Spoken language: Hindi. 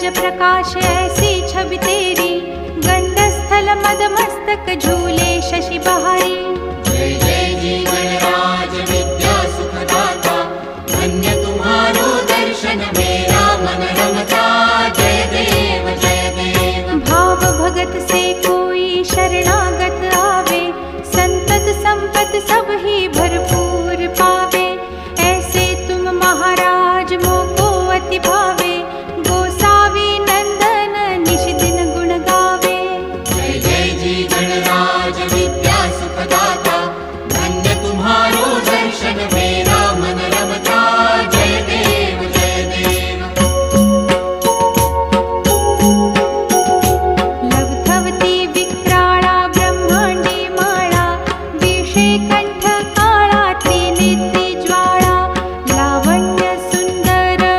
तेज प्रकाश ऐसी छवि तेरी, गंडस्थल मद मस्तक झूले शशि बहारी। जय जय जी गणराज विद्या सुखदाता, धन्य तुम्हारो दर्शन में